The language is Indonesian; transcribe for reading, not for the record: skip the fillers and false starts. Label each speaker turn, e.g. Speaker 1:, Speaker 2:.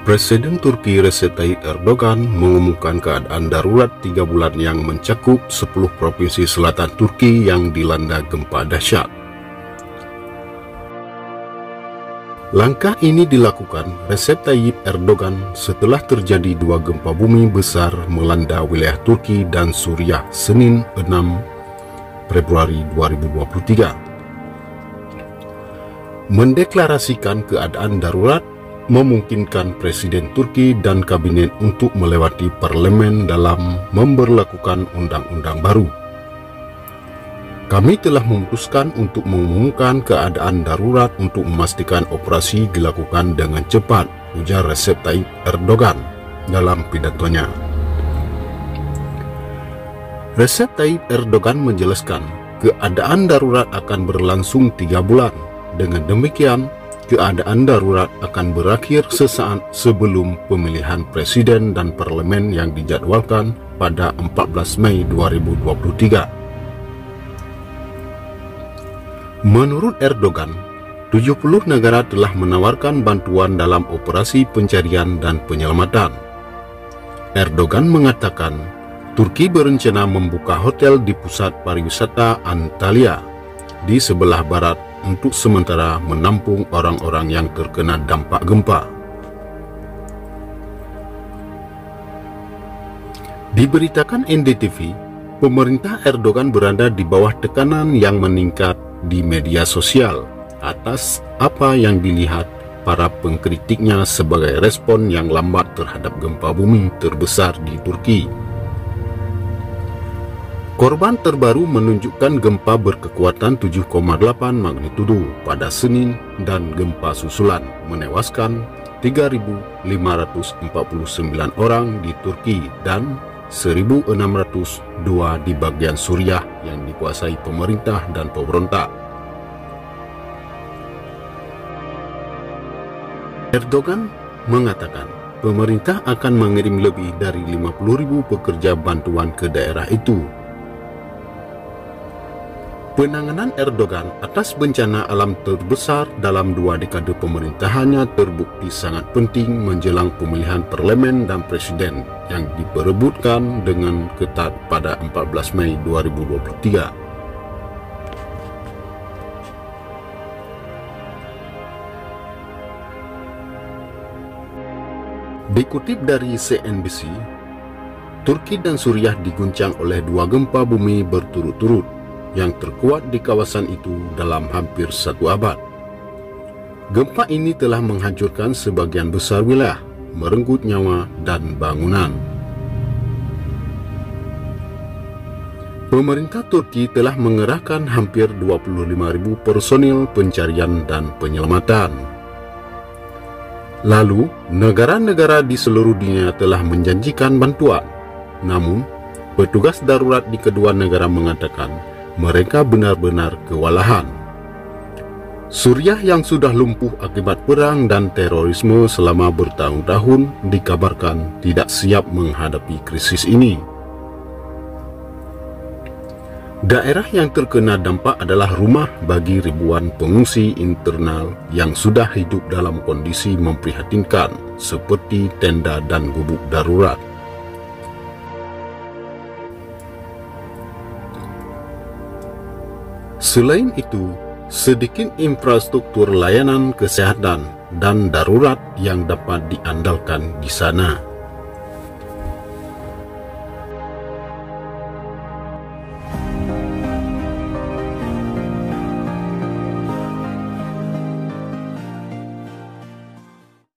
Speaker 1: Presiden Turki Recep Tayyip Erdogan mengumumkan keadaan darurat 3 bulan yang mencakup 10 provinsi selatan Turki yang dilanda gempa dahsyat. Langkah ini dilakukan Recep Tayyip Erdogan setelah terjadi 2 gempa bumi besar melanda wilayah Turki dan Suriah Senin 6 Februari 2023. Mendeklarasikan keadaan darurat memungkinkan Presiden Turki dan Kabinet untuk melewati parlemen dalam memberlakukan undang-undang baru. Kami telah memutuskan untuk mengumumkan keadaan darurat untuk memastikan operasi dilakukan dengan cepat, ujar Recep Tayyip Erdogan dalam pidatonya. Recep Tayyip Erdogan menjelaskan keadaan darurat akan berlangsung 3 bulan. Dengan demikian, keadaan darurat akan berakhir sesaat sebelum pemilihan presiden dan parlemen yang dijadwalkan pada 14 Mei 2023. Menurut Erdogan, 70 negara telah menawarkan bantuan dalam operasi pencarian dan penyelamatan. Erdogan mengatakan, Turki berencana membuka hotel di pusat pariwisata Antalya di sebelah barat untuk sementara menampung orang-orang yang terkena dampak gempa. Diberitakan NDTV, pemerintah Erdogan berada di bawah tekanan yang meningkat di media sosial atas apa yang dilihat para pengkritiknya sebagai respon yang lambat terhadap gempa bumi terbesar di Turki. Korban terbaru menunjukkan gempa berkekuatan 7,8 magnitudo pada Senin dan gempa susulan menewaskan 3.549 orang di Turki dan 1.602 di bagian Suriah yang dikuasai pemerintah dan pemberontak. Erdogan mengatakan pemerintah akan mengirim lebih dari 50.000 pekerja bantuan ke daerah itu. Penanganan Erdogan atas bencana alam terbesar dalam 2 dekade pemerintahannya terbukti sangat penting menjelang pemilihan parlemen dan presiden yang diperebutkan dengan ketat pada 14 Mei 2023. Dikutip dari CNBC, Turki dan Suriah diguncang oleh 2 gempa bumi berturut-turut yang terkuat di kawasan itu dalam hampir 1 abad. Gempa ini telah menghancurkan sebagian besar wilayah, merenggut nyawa dan bangunan. Pemerintah Turki telah mengerahkan hampir 25.000 personil pencarian dan penyelamatan. Lalu, negara-negara di seluruh dunia telah menjanjikan bantuan. Namun, petugas darurat di kedua negara mengatakan mereka benar-benar kewalahan. Suriah yang sudah lumpuh akibat perang dan terorisme selama bertahun-tahun dikabarkan tidak siap menghadapi krisis ini. Daerah yang terkena dampak adalah rumah bagi ribuan pengungsi internal yang sudah hidup dalam kondisi memprihatinkan seperti tenda dan gubuk darurat. Selain itu, sedikit infrastruktur layanan kesehatan dan darurat yang dapat diandalkan di sana.